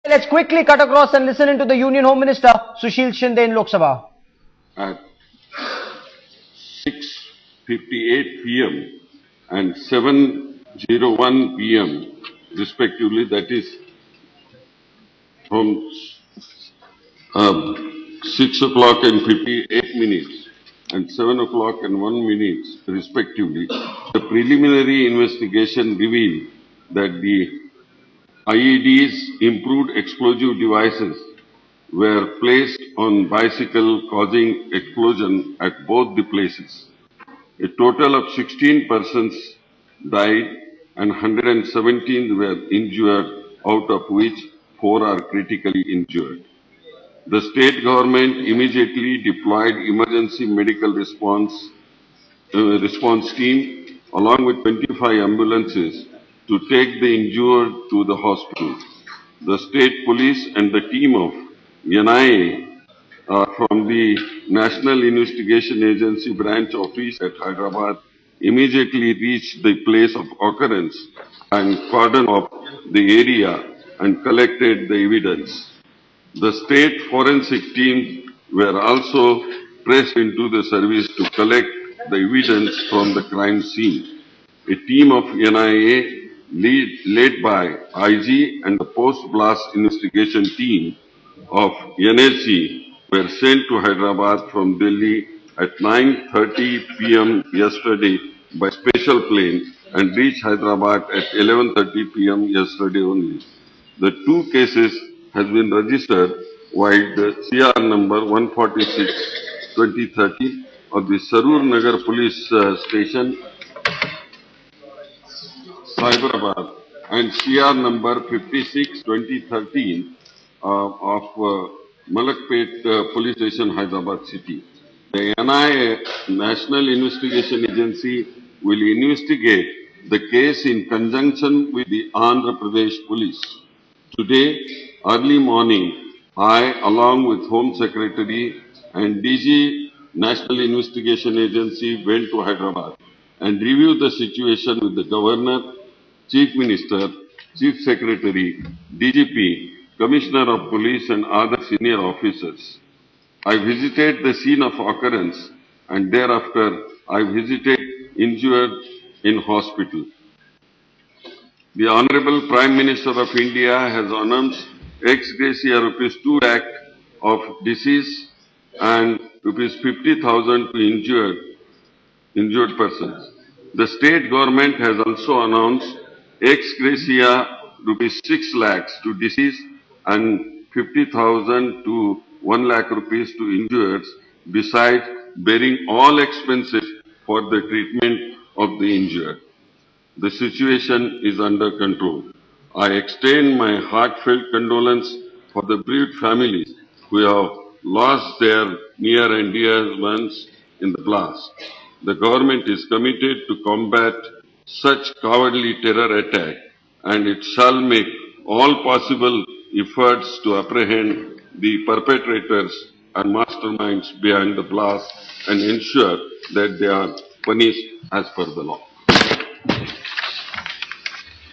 Let's quickly cut across and listen into the Union Home Minister Sushil Shinde in Lok Sabha. At 6:58 p.m. and 7:01 p.m. respectively, that is from 6 o'clock and 58 minutes and 7 o'clock and 1 minute respectively, the preliminary investigation revealed that the IEDs, improved explosive devices, were placed on bicycle causing explosion at both the places. A total of 16 persons died and 117 were injured, out of which 4 are critically injured. The state government immediately deployed emergency medical response team along with 25 ambulances to take the injured to the hospital. The state police and the team of NIA from the National Investigation Agency branch office at Hyderabad immediately reached the place of occurrence and cordoned off the area and collected the evidence. The state forensic teams were also pressed into the service to collect the evidence from the crime scene. A team of NIA led by IG and the post-blast investigation team of NSG were sent to Hyderabad from Delhi at 9:30 p.m. yesterday by special plane and reached Hyderabad at 11:30 p.m. yesterday only. The 2 cases has been registered while the CR number 146/2013 of the Sarur Nagar Police Station, Hyderabad, and CR number 56/2013 of Malakpet Police Station, Hyderabad City. The NIA, National Investigation Agency, will investigate the case in conjunction with the Andhra Pradesh Police. Today, early morning, I, along with Home Secretary and DG National Investigation Agency, went to Hyderabad and reviewed the situation with the Governor, Chief Minister, Chief Secretary, DGP, Commissioner of Police and other senior officers. I visited the scene of occurrence and thereafter I visited injured in hospital. The Honorable Prime Minister of India has announced ex gratia rupees 2 lakh of deceased and rupees 50,000 to injured persons. The state government has also announced ex gratia rupees 6 lakhs to deceased and 50,000 to 1 lakh rupees to injured, besides bearing all expenses for the treatment of the injured. The situation is under control. I extend my heartfelt condolence for the bereaved families who have lost their near and dear ones in the blast. The government is committed to combat such cowardly terror attack, and it shall make all possible efforts to apprehend the perpetrators and masterminds behind the blast and ensure that they are punished as per the law.